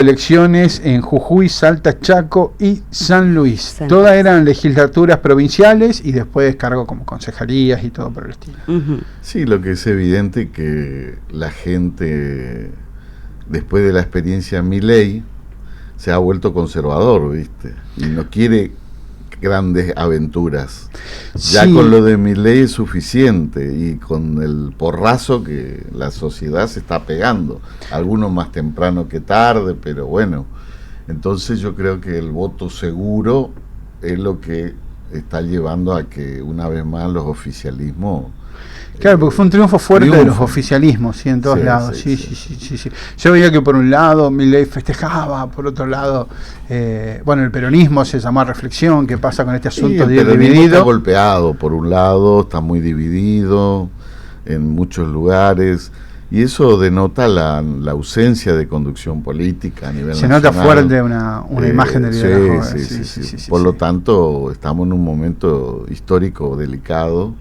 elecciones en Jujuy, Salta, Chaco y San Luis. Todas eran legislaturas provinciales y después cargo como concejalías y todo por el estilo. Sí, lo que es evidente que la gente, después de la experiencia Milei, se ha vuelto conservador, ¿viste? Y no quiere grandes aventuras. Ya con lo de Milei es suficiente, y con el porrazo que la sociedad se está pegando, algunos más temprano que tarde, pero bueno, entonces yo creo que el voto seguro es lo que está llevando a que una vez más los oficialismos... Claro, porque fue un triunfo fuerte de los oficialismos, ¿sí? En todos lados. Sí. Yo veía que por un lado Milei festejaba, por otro lado, bueno, el peronismo se llamó a reflexión, ¿qué pasa con este asunto de ir dividido? Está golpeado, por un lado, está muy dividido en muchos lugares, y eso denota la ausencia de conducción política a nivel nacional. Se nota fuerte una imagen del liderazgo. Sí. Por lo tanto, estamos en un momento histórico delicado,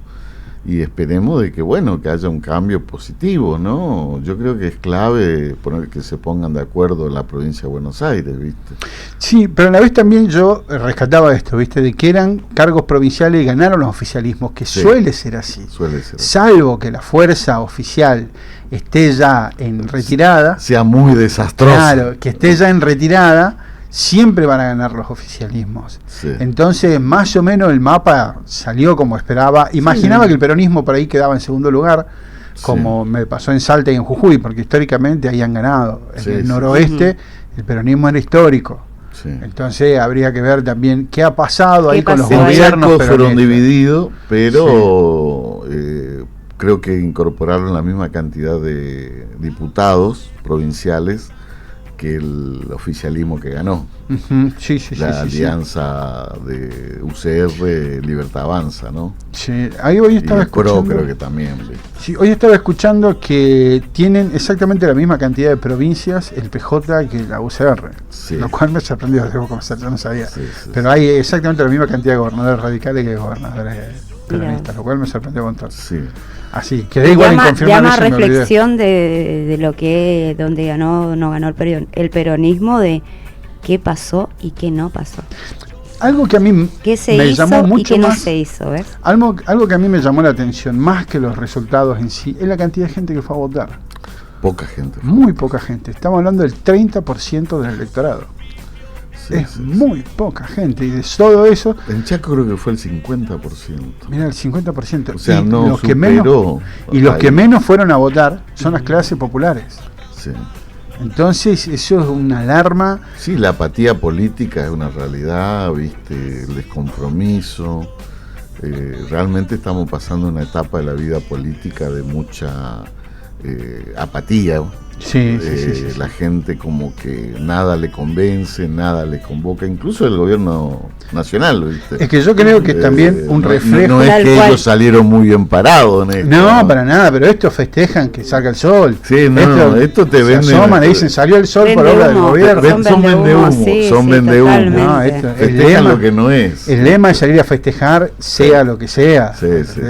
y esperemos de que, bueno, que haya un cambio positivo, ¿no? Yo creo que es clave que se pongan de acuerdo en la provincia de Buenos Aires, ¿viste? Sí, pero a la vez también yo rescataba esto, ¿viste? De que eran cargos provinciales y ganaron los oficialismos, que suele ser así. Salvo que la fuerza oficial esté ya en retirada. Sea muy desastrosa. Claro, que esté ya en retirada, siempre van a ganar los oficialismos. Entonces, más o menos el mapa salió como esperaba. Imaginaba que el peronismo por ahí quedaba en segundo lugar, como me pasó en Salta y en Jujuy, porque históricamente ahí han ganado. En el noroeste el peronismo era histórico. Entonces habría que ver también qué ha pasado ahí con los gobiernos. Los fueron divididos, pero creo que incorporaron la misma cantidad de diputados provinciales que el oficialismo que ganó. La alianza de UCR, Libertad Avanza, ¿no? Sí, ahí hoy estaba escuchando. Creo que también. Sí, hoy estaba escuchando que tienen exactamente la misma cantidad de provincias el PJ que la UCR, lo cual me sorprendió, debo confesar, yo no sabía. Pero hay exactamente la misma cantidad de gobernadores radicales que de gobernadores peronistas, lo cual me sorprendió un montón. Así, quedé igual en confirmar llama reflexión de lo que donde ganó no ganó el peronismo, de qué pasó y qué no pasó. Algo que a mí me llamó mucho y qué más, no se hizo, ¿ves? Algo que a mí me llamó la atención más que los resultados en sí, es la cantidad de gente que fue a votar. Poca gente. Muy poca gente. Estamos hablando del 30% del electorado. Muy poca gente, y de todo eso... En Chaco creo que fue el 50%. Mira, el 50%. O sea, los que menos fueron a votar son las clases populares. Entonces, eso es una alarma. Sí, la apatía política es una realidad, ¿viste? El descompromiso. Realmente estamos pasando una etapa de la vida política de mucha apatía. La gente como que nada le convence, nada le convoca, incluso el gobierno nacional, ¿viste? Es que yo creo que también un reflejo... No es que ellos salieron muy bien parados en esto. No, para nada, pero estos festejan que salga el sol. Esto te venden... Se asoman y dicen, salió el sol por obra del gobierno. Son vendehumos, son vendehumos. No, festejan lo que no es. El lema es salir a festejar, sea lo que sea.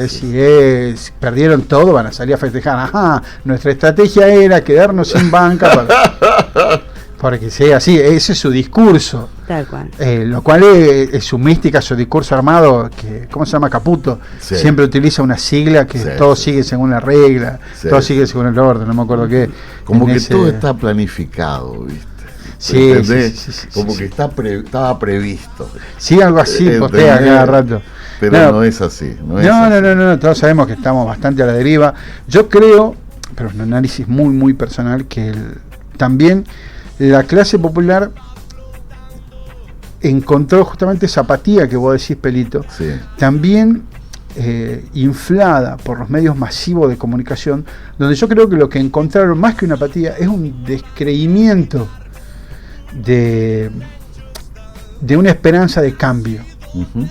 Si perdieron todo, van a salir a festejar. Ajá, nuestra estrategia era quedarnos sin banca porque sea así, ese es su discurso, tal cual. Lo cual es su mística, su discurso armado, que ¿cómo se llama? Caputo, siempre utiliza una sigla que todo sigue según la regla, todo sigue según el orden, no me acuerdo qué, como que todo está planificado, ¿viste? Como que estaba previsto. Sí, algo así, postea cada rato. Pero no es así. No, todos sabemos que estamos bastante a la deriva. Yo creo, pero es un análisis muy, muy personal, que también la clase popular encontró justamente esa apatía que vos decís, Pelito, también inflada por los medios masivos de comunicación, donde yo creo que lo que encontraron más que una apatía es un descreimiento de una esperanza de cambio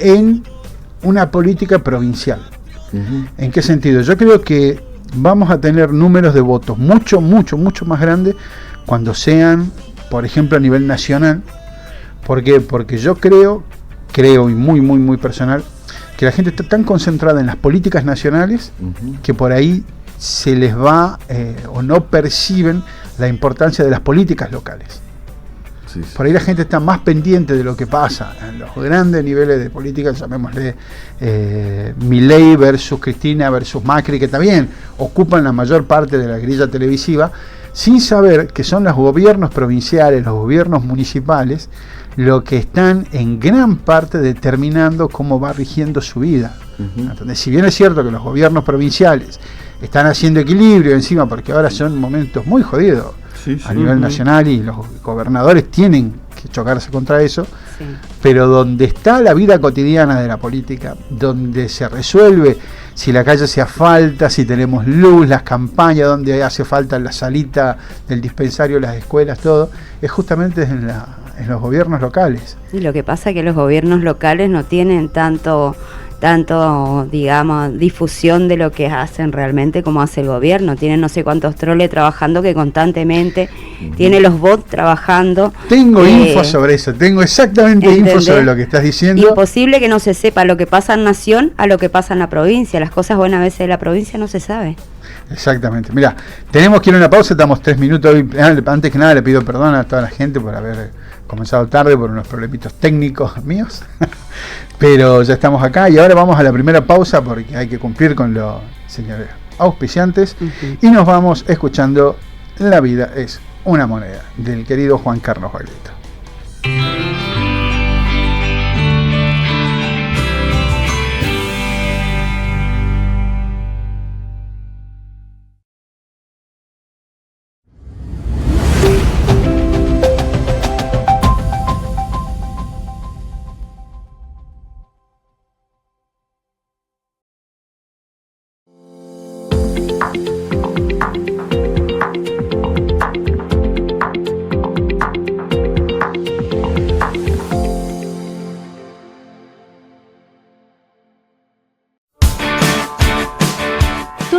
en una política provincial. ¿En qué sentido? Yo creo que vamos a tener números de votos mucho más grandes cuando sean, por ejemplo, a nivel nacional. ¿Por qué? Porque yo creo y muy personal, que la gente está tan concentrada en las políticas nacionales que por ahí se les va o no perciben la importancia de las políticas locales. Sí, sí. Por ahí la gente está más pendiente de lo que pasa en los grandes niveles de política, llamémosle Milei versus Cristina versus Macri, que también ocupan la mayor parte de la grilla televisiva, sin saber que son los gobiernos provinciales, los gobiernos municipales, lo que están en gran parte determinando cómo va rigiendo su vida. Entonces, si bien es cierto que los gobiernos provinciales están haciendo equilibrio encima, porque ahora son momentos muy jodidos a nivel nacional y los gobernadores tienen que chocarse contra eso, pero donde está la vida cotidiana de la política, donde se resuelve si la calle se asfalta, si tenemos luz, las campañas, donde hace falta la salita del dispensario, las escuelas, todo, es justamente en los gobiernos locales. Y lo que pasa es que los gobiernos locales no tienen tanto, digamos, difusión de lo que hacen realmente como hace el gobierno. Tienen no sé cuántos troles trabajando que constantemente, tiene los bots trabajando. Tengo info sobre eso, tengo exactamente info sobre lo que estás diciendo. Imposible que no se sepa lo que pasa en Nación a lo que pasa en la provincia. Las cosas buenas a veces de la provincia no se sabe. Exactamente. Mira, tenemos que ir a una pausa, estamos 3 minutos. Antes que nada le pido perdón a toda la gente por haber comenzado tarde por unos problemitos técnicos míos. Pero ya estamos acá y ahora vamos a la primera pausa porque hay que cumplir con los señores auspiciantes y nos vamos escuchando La vida es una moneda, del querido Juan Carlos Baglietto.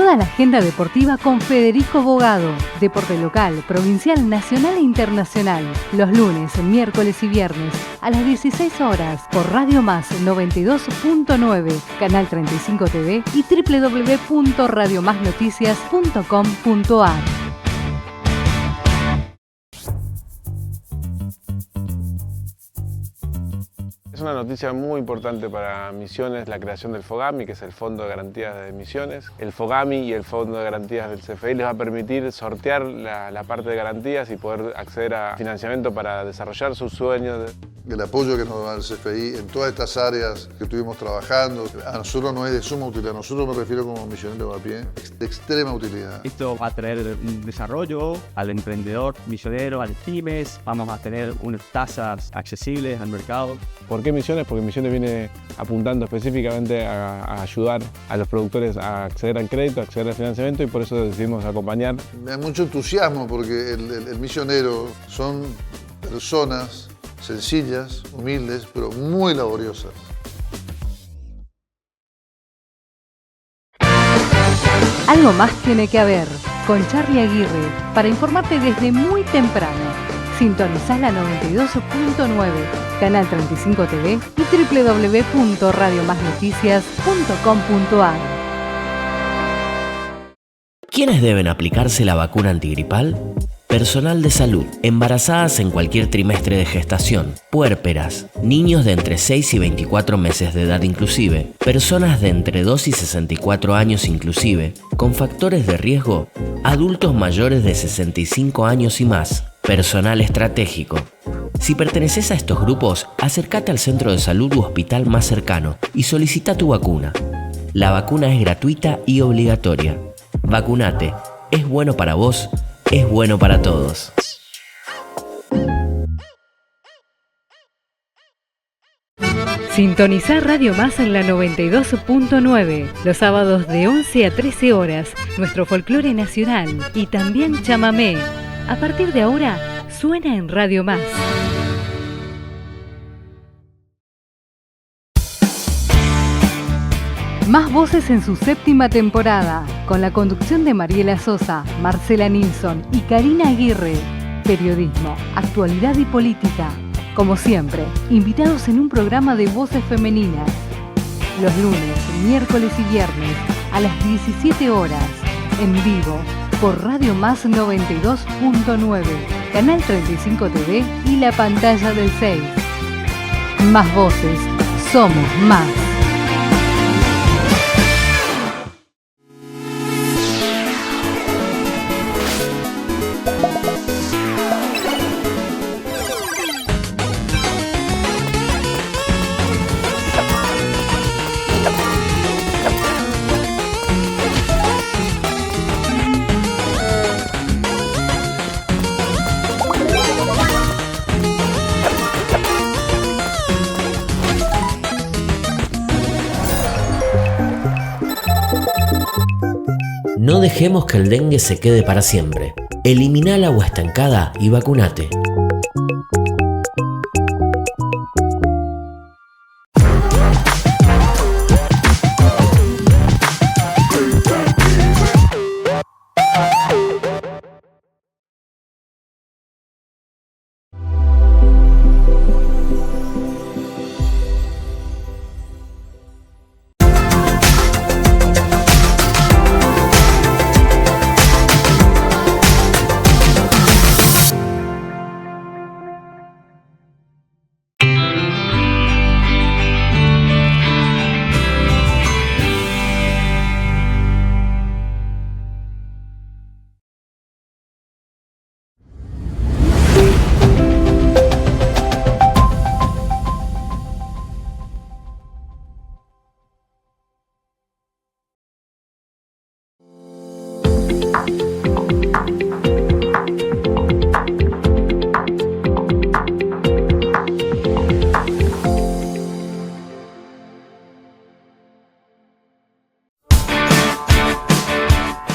La agenda deportiva con Federico Bogado. Deporte local, provincial, nacional e internacional. Los lunes, miércoles y viernes a las 16 horas por Radio Más 92.9, Canal 35 TV y www.radiomasnoticias.com.ar. Es una noticia muy importante para Misiones, la creación del FOGAMI, que es el Fondo de Garantías de Misiones. El FOGAMI y el Fondo de Garantías del CFI les va a permitir sortear la parte de garantías y poder acceder a financiamiento para desarrollar sus sueños. El apoyo que nos da el CFI en todas estas áreas que estuvimos trabajando, a nosotros no es de suma utilidad, a nosotros me refiero como misionero a pie, es de extrema utilidad. Esto va a traer un desarrollo al emprendedor misionero, a las pymes, vamos a tener unas tasas accesibles al mercado. ¿Por qué Misiones? Porque Misiones viene apuntando específicamente a ayudar a los productores a acceder al crédito, a acceder al financiamiento y por eso decidimos acompañar. Me da mucho entusiasmo porque el misionero son personas sencillas, humildes, pero muy laboriosas. Algo más tiene que haber con Charlie Aguirre para informarte desde muy temprano. Sintonizá la 92.9, Canal 35 TV y www.radiomasnoticias.com.ar. ¿Quiénes deben aplicarse la vacuna antigripal? Personal de salud, embarazadas en cualquier trimestre de gestación, puérperas, niños de entre 6 y 24 meses de edad inclusive, personas de entre 2 y 64 años inclusive, con factores de riesgo, adultos mayores de 65 años y más, personal estratégico. Si perteneces a estos grupos, acércate al centro de salud u hospital más cercano y solicita tu vacuna. La vacuna es gratuita y obligatoria. Vacunate, es bueno para vos, es bueno para todos. Sintonizá Radio Más en la 92.9, los sábados de 11 a 13 horas, nuestro folclore nacional y también chamamé. A partir de ahora, suena en Radio Más. Más voces en su 7ª temporada, con la conducción de Mariela Sosa, Marcela Nilsson y Karina Aguirre. Periodismo, actualidad y política. Como siempre, invitados en un programa de voces femeninas. Los lunes, miércoles y viernes, a las 17 horas, en vivo, por Radio Más 92.9, Canal 35 TV y la pantalla del 6. Más voces, somos más. No dejemos que el dengue se quede para siempre. Elimina el agua estancada y vacunate.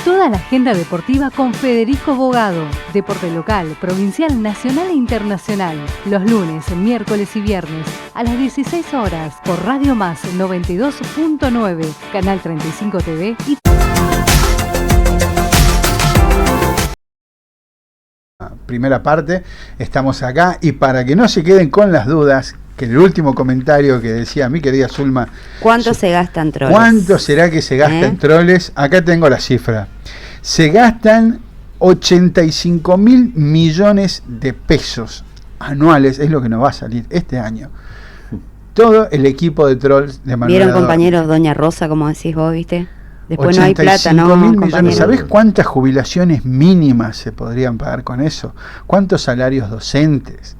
Toda la agenda deportiva con Federico Bogado. Deporte local, provincial, nacional e internacional. Los lunes, miércoles y viernes a las 16 horas por Radio Más 92.9, Canal 35 TV y... Primera parte, estamos acá y para que no se queden con las dudas, que el último comentario que decía mi querida Zulma, ¿cuánto se gasta en troles? ¿Cuánto será que se gasta en troles? Acá tengo la cifra. Se gastan 85.000 millones de pesos anuales, es lo que nos va a salir este año. Todo el equipo de trolls de Manuel ¿Vieron, Adorni? compañeros, Doña Rosa, como decís vos, viste? Después no hay plata, ¿no? 85.000 millones. ¿Sabés cuántas jubilaciones mínimas se podrían pagar con eso? ¿Cuántos salarios docentes?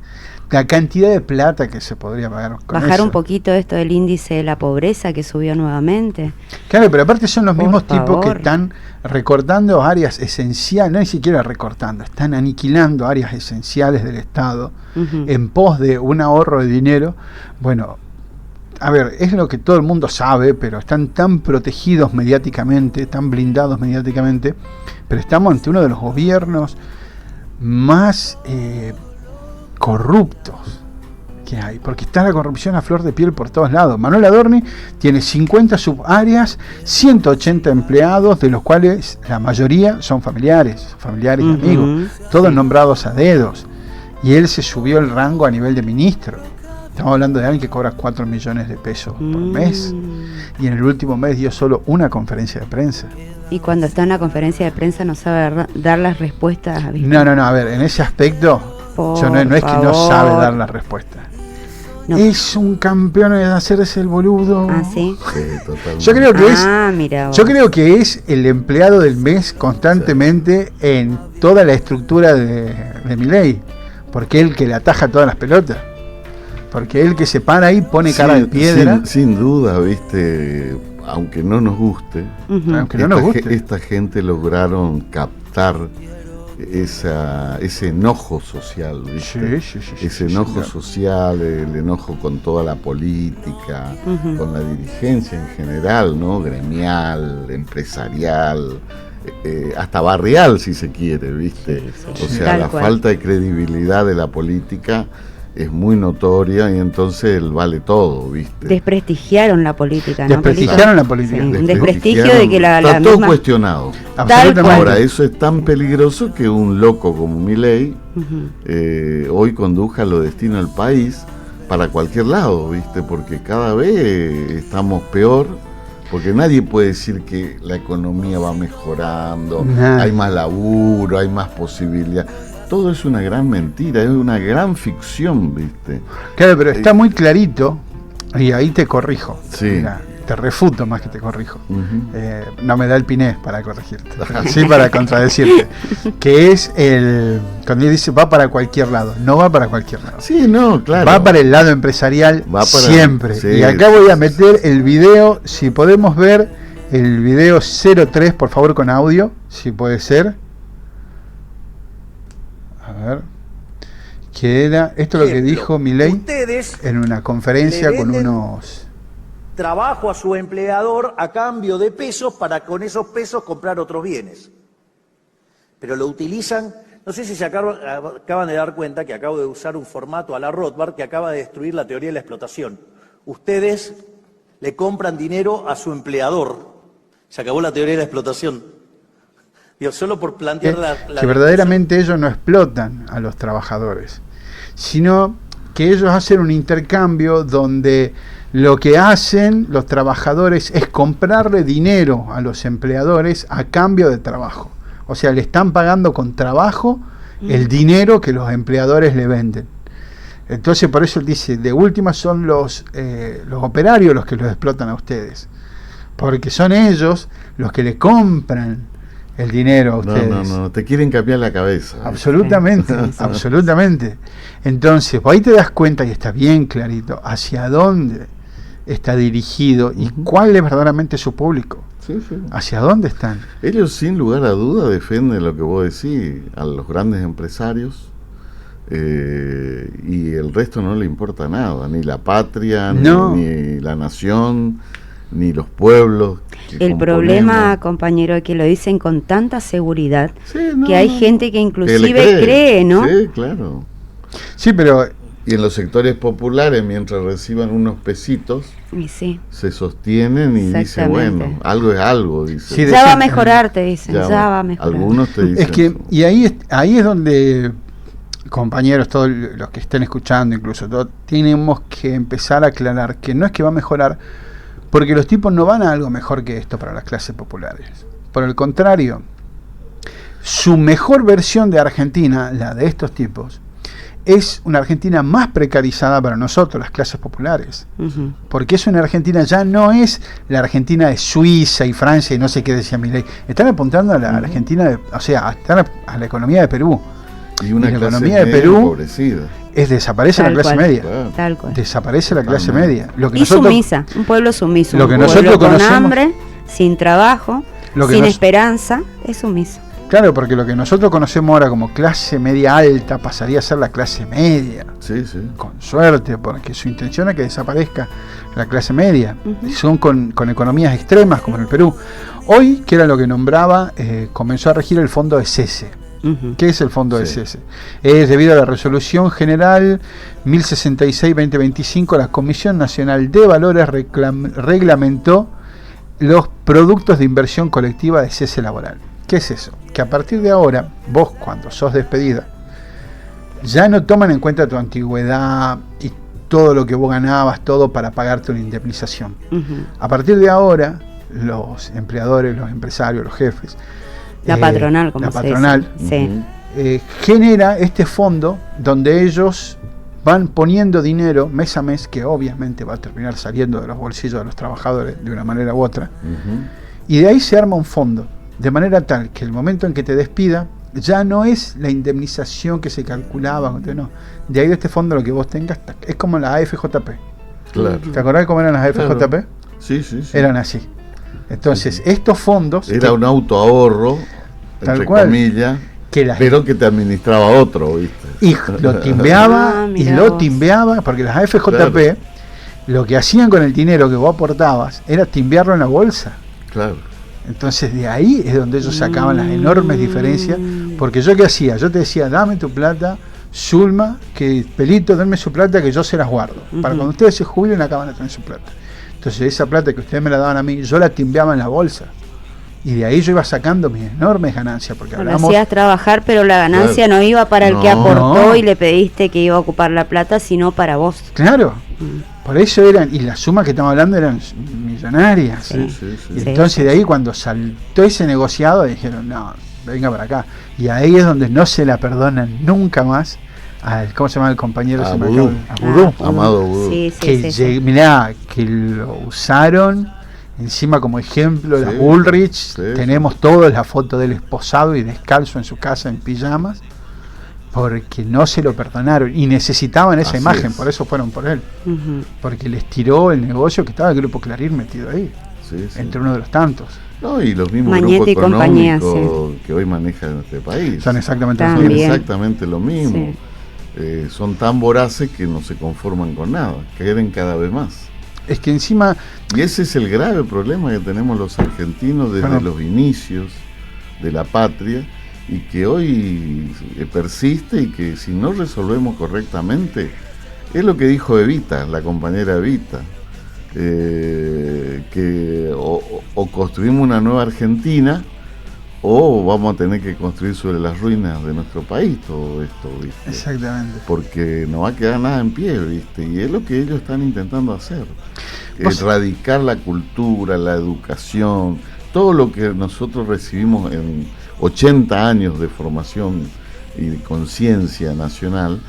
La cantidad de plata que se podría pagar con Bajar eso. un poquito esto del índice de la pobreza que subió nuevamente. Claro, pero aparte son los Por mismos tipos que favor. están recortando áreas esenciales, no ni siquiera recortando, están aniquilando áreas esenciales del Estado en pos de un ahorro de dinero. Bueno, a ver, es lo que todo el mundo sabe, pero están tan protegidos mediáticamente, tan blindados mediáticamente, pero estamos ante uno de los gobiernos más corruptos que hay, porque está la corrupción a flor de piel por todos lados. Manuel Adorni tiene 50 subáreas, 180 empleados, de los cuales la mayoría son familiares y amigos, todos nombrados a dedos, y él se subió el rango a nivel de ministro. Estamos hablando de alguien que cobra 4 millones de pesos por mes, y en el último mes dio solo una conferencia de prensa. Y cuando está en una conferencia de prensa no sabe dar las respuestas. ¿Viste? No, a ver, en ese aspecto yo no es que no sabe dar la respuesta. No. Es un campeón de hacerse el boludo. Ah, sí. Yo creo que mira vos. Yo creo que es el empleado del mes constantemente en toda la estructura de Milei, porque él que le ataja todas las pelotas. Porque él que se para ahí pone cara de piedra. Sin duda, viste, aunque no nos guste, esta gente lograron captar ese enojo social, ¿viste? Ese enojo social, el enojo con toda la política, con la dirigencia en general, ¿no? Gremial, empresarial, hasta barrial, si se quiere, ¿viste? O sea, la falta de credibilidad de la política es muy notoria y entonces él vale todo, ¿viste? Desprestigiaron la política, ¿no? Desprestigiaron la política. Sí, un desprestigio de que la está todo misma... cuestionado. Ahora, eso es tan peligroso que un loco como Milei hoy conduja los destinos del país para cualquier lado, ¿viste? Porque cada vez estamos peor Porque nadie puede decir que la economía va mejorando, hay más laburo, hay más posibilidad. Todo es una gran mentira, es una gran ficción, ¿viste? Claro, pero está muy clarito, y ahí te corrijo. Sí. Mira, te refuto más que te corrijo. No me da el piné para corregirte, sí para contradecirte. Que es cuando él dice va para cualquier lado, no va para cualquier lado. Sí, no, claro. Va para el lado empresarial siempre. Sí, y acá voy a meter el video, si podemos ver el video 03, por favor, con audio, si puede ser. A ver. Que era, esto es lo que dijo Milei en una conferencia con unos... trabajo a su empleador a cambio de pesos para con esos pesos comprar otros bienes. Pero lo utilizan, no sé si se acaban de dar cuenta que acabo de usar un formato a la Rothbard que acaba de destruir la teoría de la explotación. Ustedes le compran dinero a su empleador. Se acabó la teoría de la explotación. Digo, solo por plantear que verdaderamente ellos no explotan a los trabajadores, sino que ellos hacen un intercambio donde lo que hacen los trabajadores es comprarle dinero a los empleadores a cambio de trabajo. O sea, le están pagando con trabajo el dinero que los empleadores le venden. Entonces, por eso dice, de última son los operarios los que los explotan a ustedes. Porque son ellos los que le compran el dinero a ustedes. No, te quieren cambiar la cabeza. Absolutamente, absolutamente. Entonces, ahí te das cuenta, y está bien clarito, hacia dónde está dirigido y cuál es verdaderamente su público. Sí. ¿Hacia dónde están? Ellos, sin lugar a duda, defienden lo que vos decís, a los grandes empresarios, y el resto no le importa nada, ni la patria, ni la nación, ni los pueblos. El problema, compañero, es que lo dicen con tanta seguridad que hay gente que inclusive cree, ¿no? Sí, claro. Sí, pero... Y en los sectores populares, mientras reciban unos pesitos, se sostienen y dicen, bueno, algo es algo, dice. Sí, ya va a mejorar, te dicen, ya va a mejorar. Algunos te dicen. Es que, y ahí es donde, compañeros, todos los que estén escuchando, incluso todos, tenemos que empezar a aclarar que no es que va a mejorar, porque los tipos no van a algo mejor que esto para las clases populares. Por el contrario, su mejor versión de Argentina, la de estos tipos, es una Argentina más precarizada para nosotros, las clases populares. Porque es una Argentina, ya no es la Argentina de Suiza y Francia y no sé qué decía Milei. Están apuntando a la Argentina, están a la economía de Perú. Y una la clase economía de Perú empobrecida. Desaparece la clase media. Tal cual. Desaparece la clase media. Lo que sumisa, un pueblo sumiso. Lo que un nosotros pueblo con conocemos, hambre, sin trabajo, sin esperanza, es sumiso. Claro, porque lo que nosotros conocemos ahora como clase media alta pasaría a ser la clase media. Sí. Con suerte, porque su intención es que desaparezca la clase media. Son con economías extremas como en el Perú. Hoy, que era lo que nombraba, comenzó a regir el fondo de cese. ¿Qué es el fondo de cese? Es debido a la resolución general 1066-2025, la Comisión Nacional de Valores reglamentó los productos de inversión colectiva de cese laboral. ¿Qué es eso? Que a partir de ahora, vos cuando sos despedida, ya no toman en cuenta tu antigüedad y todo lo que vos ganabas, todo para pagarte una indemnización. A partir de ahora, los empleadores, los empresarios, los jefes, la patronal, como la patronal, genera este fondo donde ellos van poniendo dinero mes a mes, que obviamente va a terminar saliendo de los bolsillos de los trabajadores de una manera u otra, y de ahí se arma un fondo, de manera tal que el momento en que te despida ya no es la indemnización que se calculaba, no. De ahí de este fondo lo que vos tengas es como la AFJP. Claro. ¿Te acordás cómo eran las AFJP? Claro. Sí. Eran así. Entonces, estos fondos... Era un autoahorro, entre comillas, pero que te administraba otro, ¿viste? Y lo timbeaba, porque las AFJP, lo que hacían con el dinero que vos aportabas era timbearlo en la bolsa. Claro. Entonces de ahí es donde ellos sacaban las enormes diferencias, porque yo qué hacía, yo te decía, dame tu plata, Zulma, que Pelito, denme su plata que yo se las guardo, para cuando ustedes se jubilen acaban de tener su plata. Entonces esa plata que ustedes me la daban a mí, yo la timbeaba en la bolsa, y de ahí yo iba sacando mis enormes ganancias, porque lo hacías trabajar, pero la ganancia no iba para el que aportó y le pediste que iba a ocupar la plata, sino para vos. Claro, por eso eran, y las sumas que estamos hablando eran millonarias. Y entonces de ahí cuando saltó ese negociado dijeron, no, venga para acá. Y ahí es donde no se la perdonan nunca más al, ¿cómo se llama el compañero? Amado Boudou. Mirá, que lo usaron encima como ejemplo, la Bullrich, tenemos todos la foto del esposado y descalzo en su casa en pijamas, porque no se lo perdonaron y necesitaban esa imagen, por eso fueron por él, porque les tiró el negocio que estaba el grupo Clarín metido ahí, entre uno de los tantos. No, y los mismos grupos económicos que hoy manejan este país son exactamente lo mismo. Son tan voraces que no se conforman con nada, quieren cada vez más. Es que encima... Y ese es el grave problema que tenemos los argentinos desde los inicios de la patria, y que hoy persiste, y que si no resolvemos correctamente, es lo que dijo Evita, la compañera Evita, que o construimos una nueva Argentina, o vamos a tener que construir sobre las ruinas de nuestro país todo esto, ¿viste? Exactamente. Porque no va a quedar nada en pie, ¿viste? Y es lo que ellos están intentando hacer. Erradicar la cultura, la educación, todo lo que nosotros recibimos en 80 años de formación y de conciencia nacional,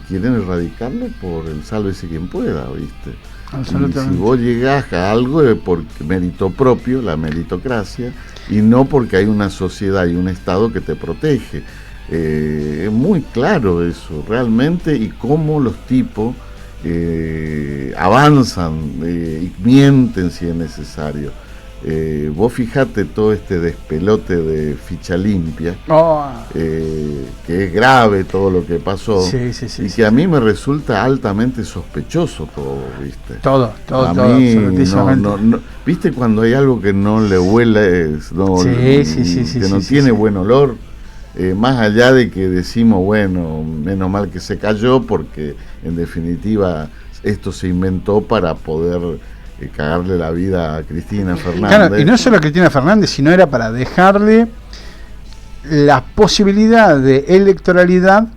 quieren erradicarlo por el sálvese quien pueda, ¿viste? Y si vos llegás a algo es por mérito propio, la meritocracia, y no porque hay una sociedad y un Estado que te protege. Es muy claro eso, realmente, y cómo los tipos avanzan y mienten si es necesario. Vos fijate todo este despelote de Ficha Limpia, que es grave todo lo que pasó, y que a mí me resulta altamente sospechoso todo, ¿viste? Todo, no, ¿viste cuando hay algo que no le huele, que no tiene buen olor? Más allá de que decimos, bueno, menos mal que se cayó, porque en definitiva esto se inventó para poder cagarle la vida a Cristina Fernández. Claro, y no solo a Cristina Fernández, sino era para dejarle la posibilidad de electoralidad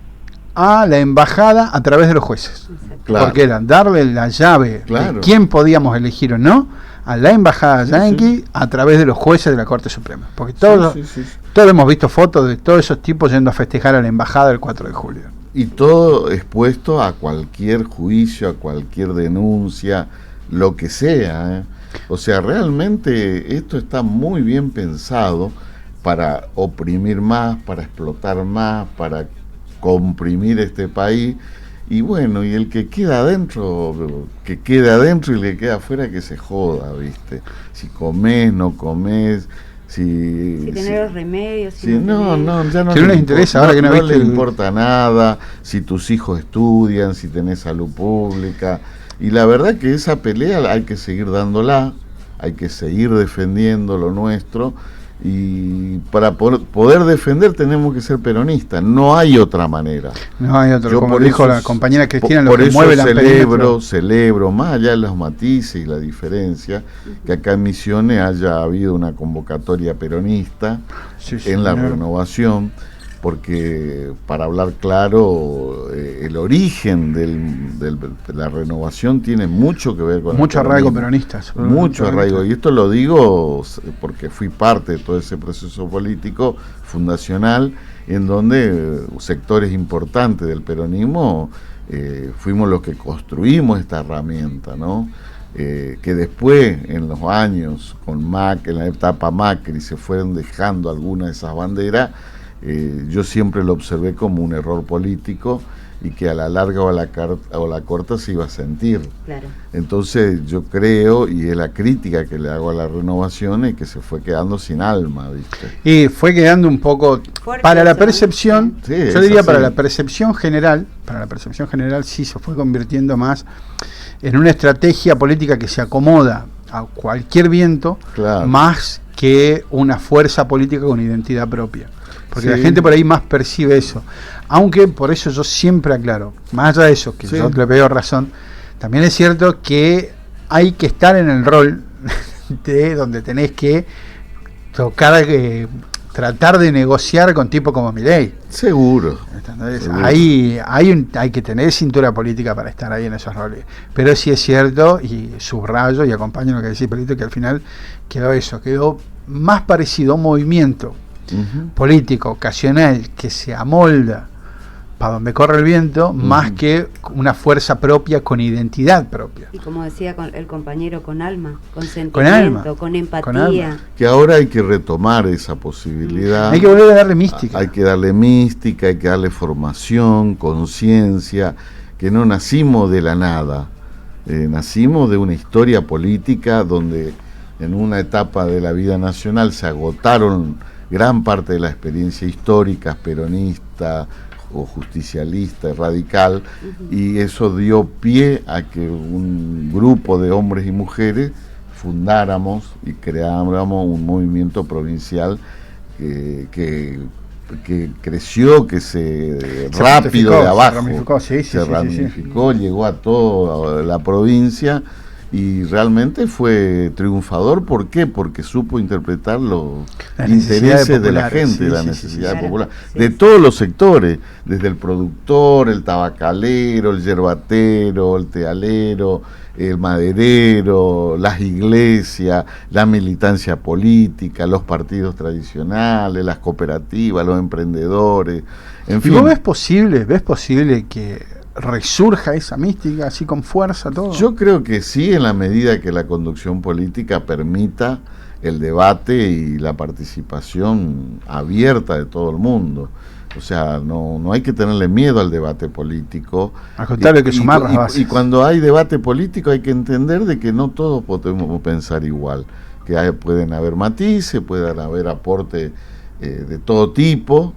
a la embajada a través de los jueces. Claro. Porque era darle la llave de quién podíamos elegir o no a la embajada yanqui a través de los jueces de la Corte Suprema. Porque todos hemos visto fotos de todos esos tipos yendo a festejar a la embajada el 4 de julio. Y todo expuesto a cualquier juicio, a cualquier denuncia, lo que sea, O sea, realmente esto está muy bien pensado para oprimir más, para explotar más, para comprimir este país. Y bueno, y el que queda adentro, que quede adentro, y el que queda afuera, que se joda, ¿viste? Si comés, no comés, si tener los remedios, ya no que no les interesa, ahora que no le importa nada, si tus hijos estudian, si tenés salud pública. Y la verdad que esa pelea hay que seguir dándola, hay que seguir defendiendo lo nuestro, y para poder defender tenemos que ser peronistas, no hay otra manera. No hay otra, como dijo la compañera Cristina, lo que mueve la celebro, más allá de los matices y la diferencia, que acá en Misiones haya habido una convocatoria peronista en la renovación, porque para hablar claro, el origen de la renovación tiene mucho que ver con mucho arraigo peronista. Mucho arraigo, y esto lo digo porque fui parte de todo ese proceso político fundacional, en donde sectores importantes del peronismo fuimos los que construimos esta herramienta, ¿no? Que después, en los años, en la etapa Macri, se fueron dejando algunas de esas banderas. Yo siempre lo observé como un error político, y que a la larga o a la corta se iba a sentir. Claro. Entonces yo creo, y es la crítica que le hago a la renovación, es que se fue quedando sin alma, ¿viste? Y fue quedando un poco para la percepción, yo diría para la percepción general sí se fue convirtiendo más en una estrategia política que se acomoda a cualquier viento, más que una fuerza política con identidad propia. Porque la gente por ahí más percibe eso. Aunque por eso yo siempre aclaro, más allá de eso, que yo le veo razón, también es cierto que hay que estar en el rol de donde tenés que tocar tratar de negociar con tipos como Milei. Seguro. Ahí hay que tener cintura política para estar ahí en esos roles. Pero sí es cierto, y subrayo y acompaño lo que decís, Pelito, que al final quedó más parecido a un movimiento político ocasional que se amolda para donde corre el viento, más que una fuerza propia con identidad propia. Y como decía el compañero, con alma, con sentimiento, con empatía. Que ahora hay que retomar esa posibilidad. Hay que volver a darle mística. Hay que darle mística, hay que darle formación, conciencia, que no nacimos de la nada. Nacimos de una historia política donde en una etapa de la vida nacional se agotaron gran parte de la experiencia histórica, peronista o justicialista, radical, y eso dio pie a que un grupo de hombres y mujeres fundáramos y creáramos un movimiento provincial que creció, que se rápido de abajo, se ramificó, llegó a toda la provincia y realmente fue triunfador. ¿Por qué? Porque supo interpretar los intereses de la gente, la necesidad popular, de todos los sectores, desde el productor, el tabacalero, el yerbatero, el tealero, el maderero, las iglesias, la militancia política, los partidos tradicionales, las cooperativas, los emprendedores, en fin. ¿Y vos ves posible que resurja esa mística así con fuerza todo? Yo creo que sí, en la medida que la conducción política permita el debate y la participación abierta de todo el mundo. O sea, no hay que tenerle miedo al debate político. Al contrario, hay que sumar las bases. Y cuando hay debate político hay que entender de que no todos podemos pensar igual, que pueden haber matices, pueden haber aportes de todo tipo,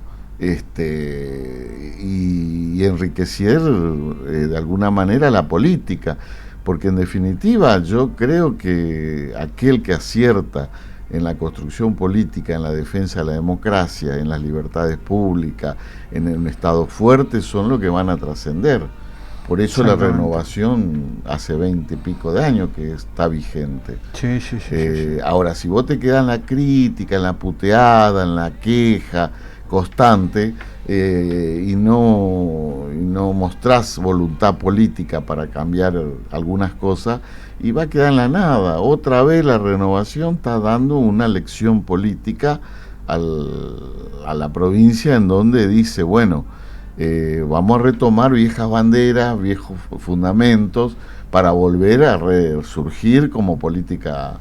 y enriquecer de alguna manera la política, porque en definitiva yo creo que aquel que acierta en la construcción política, en la defensa de la democracia, en las libertades públicas, en un Estado fuerte, son los que van a trascender. Por eso la renovación hace 20 y pico de años que está vigente. Sí. Ahora, si vos te quedás en la crítica, en la puteada, en la queja constante, y no mostrás voluntad política para cambiar algunas cosas, y va a quedar en la nada. Otra vez la renovación está dando una lección política a la provincia, en donde dice, bueno, vamos a retomar viejas banderas, viejos fundamentos, para volver a resurgir como política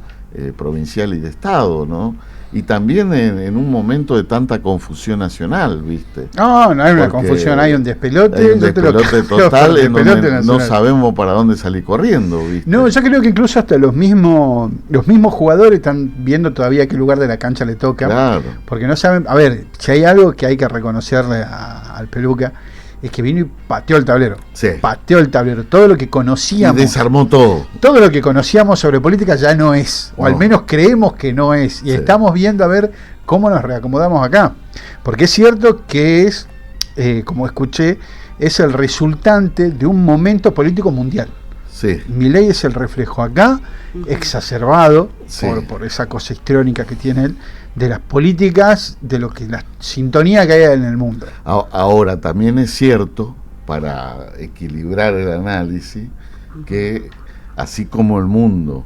provincial y de Estado, ¿no? Y también en un momento de tanta confusión nacional, ¿viste? No hay una confusión, hay un despelote. Hay un despelote total, en donde no sabemos para dónde salir corriendo, ¿viste? No, yo creo que incluso hasta los mismos jugadores están viendo todavía qué lugar de la cancha le toca. Claro. Porque no saben, a ver, si hay algo que hay que reconocerle al Peluca, es que vino y pateó el tablero. Sí. Pateó el tablero. Todo lo que conocíamos. Y desarmó todo. Todo lo que conocíamos sobre política ya no es. O al menos creemos que no es. Y estamos viendo a ver cómo nos reacomodamos acá. Porque es cierto que es, como escuché, es el resultante de un momento político mundial. Sí. Milei es el reflejo acá, exacerbado por esa cosa histriónica que tiene él, de las políticas, de lo que la sintonía que hay en el mundo. Ahora, también es cierto, para equilibrar el análisis, que así como el mundo,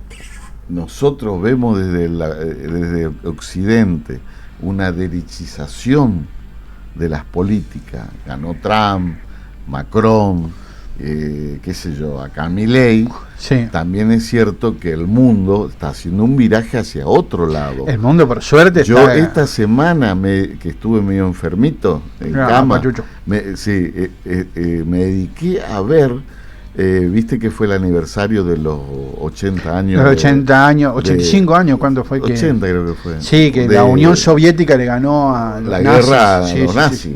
nosotros vemos desde Occidente una derechización de las políticas. Ganó Trump, Macron, qué sé yo, acá Milei. Sí. También es cierto que el mundo está haciendo un viraje hacia otro lado. El mundo, por suerte, yo esta semana que estuve medio enfermito en cama, me dediqué a ver, viste que fue el aniversario de los 80 años. Los 80 años, 85 años, ¿cuándo fue? 80 creo que fue. Sí, que la Unión Soviética le ganó a los la nazis. Guerra a los nazis,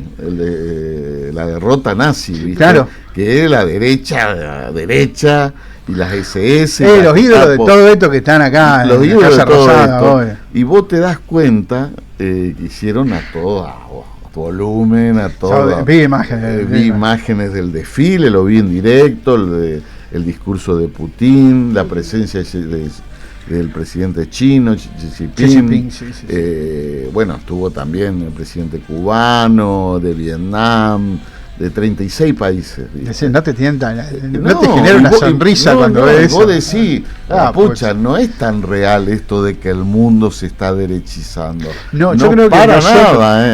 la derrota nazi, ¿viste? Claro. Que es la derecha y las SS. Los ídolos de todo esto que están acá los en la Casa Rosada. Y vos te das cuenta que hicieron a todo volumen, a todo. Vi imágenes del desfile, lo vi en directo, el discurso de Putin, la presencia de del presidente chino, Xi Jinping. Bueno, estuvo también el presidente cubano, de Vietnam, de 36 países. No te tienta, no te genera una sonrisa cuando ves eso. Vos decís, pucha, no es tan real esto de que el mundo se está derechizando. No, yo creo que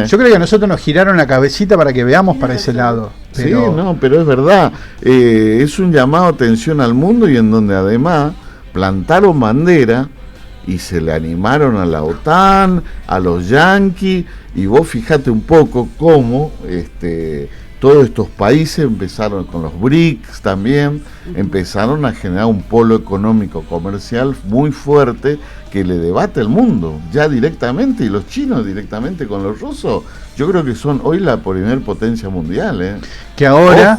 yo creo que a nosotros nos giraron la cabecita para que veamos para ese lado. Pero... Sí, no, pero es verdad. Es un llamado a atención al mundo y en donde además plantaron bandera y se le animaron a la OTAN, a los yanquis, y vos fijate un poco cómo todos estos países empezaron con los BRICS también, empezaron a generar un polo económico comercial muy fuerte que le debate al mundo ya directamente, y los chinos directamente con los rusos. Yo creo que son hoy la primer potencia mundial. Que ahora,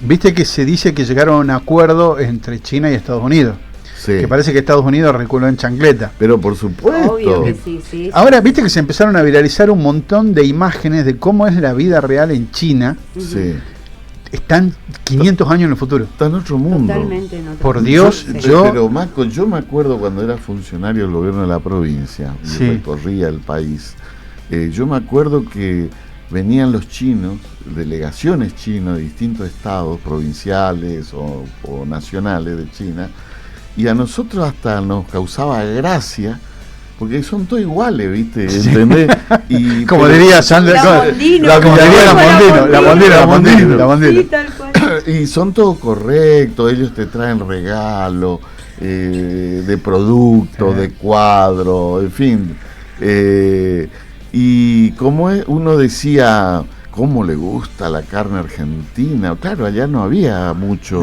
viste que se dice que llegaron a un acuerdo entre China y Estados Unidos. Sí. Que parece que Estados Unidos reculó en chancleta. Pero por supuesto. Obvio que sí. Ahora, viste que se empezaron a viralizar un montón de imágenes de cómo es la vida real en China. Sí. Están 500 años en el futuro. Está en otro mundo. Totalmente en otro Por Dios, Pero Marco, yo me acuerdo cuando era funcionario del gobierno de la provincia y recorría el país. Yo me acuerdo que venían los chinos, delegaciones chinas de distintos estados, provinciales o nacionales de China, y a nosotros hasta nos causaba gracia, porque son todos iguales, ¿viste? ¿Entendés? Y, como diría Sandra, la Mondino. Y son todos correctos, ellos te traen regalos de productos, de cuadros, en fin. Y como uno decía, ¿cómo le gusta la carne argentina? Claro, allá no había mucho.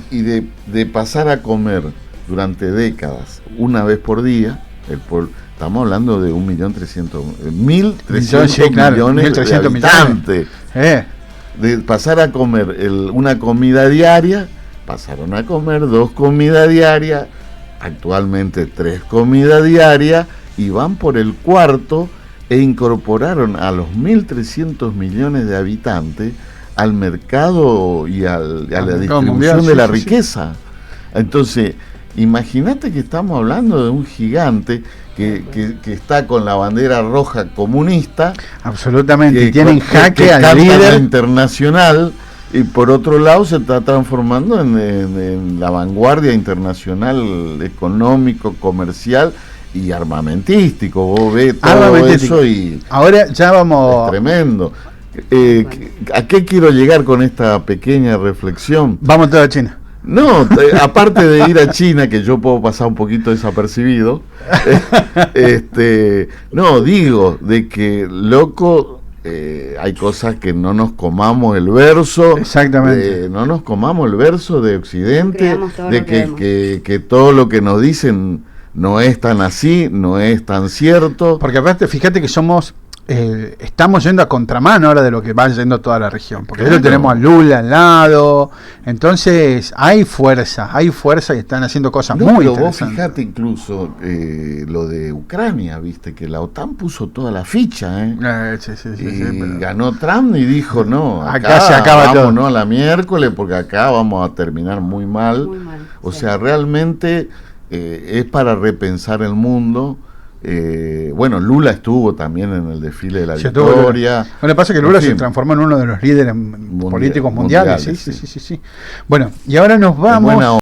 Y de pasar a comer durante décadas, una vez por día, estamos hablando de 1.300.000 millones de habitantes. De pasar a comer una comida diaria, pasaron a comer 2 comidas diarias, actualmente 3 comidas diarias, y van por el cuarto, e incorporaron a los 1.300 millones de habitantes al mercado y a la distribución mundial, de la riqueza. Entonces, imagínate que estamos hablando de un gigante que está con la bandera roja comunista. Absolutamente, tienen jaque al líder internacional, y por otro lado se está transformando en la vanguardia internacional económico, comercial y armamentístico. Vos ves todo eso y ahora ya vamos. Es tremendo. ¿A qué quiero llegar con esta pequeña reflexión? Vamos toda a China. No, aparte de ir a China, que yo puedo pasar un poquito desapercibido, no, digo, de que, loco, hay cosas que no nos comamos el verso. Exactamente. No nos comamos el verso de Occidente, de que todo lo que nos dicen no es tan así, no es tan cierto. Porque aparte, fíjate que estamos yendo a contramano ahora de lo que va yendo toda la región, porque claro, tenemos a Lula al lado, entonces hay fuerza y están haciendo cosas muy interesantes. Vos fíjate incluso lo de Ucrania, viste que la OTAN puso toda la ficha, pero ganó Trump y dijo no, acá se acaba todo, no a la miércoles, porque acá vamos a terminar muy mal. O sea, realmente es para repensar el mundo. Bueno, Lula estuvo también en el desfile de la victoria. Bueno, pasa que Lula se transformó en uno de los líderes políticos mundiales. Sí. Bueno, y ahora nos vamos.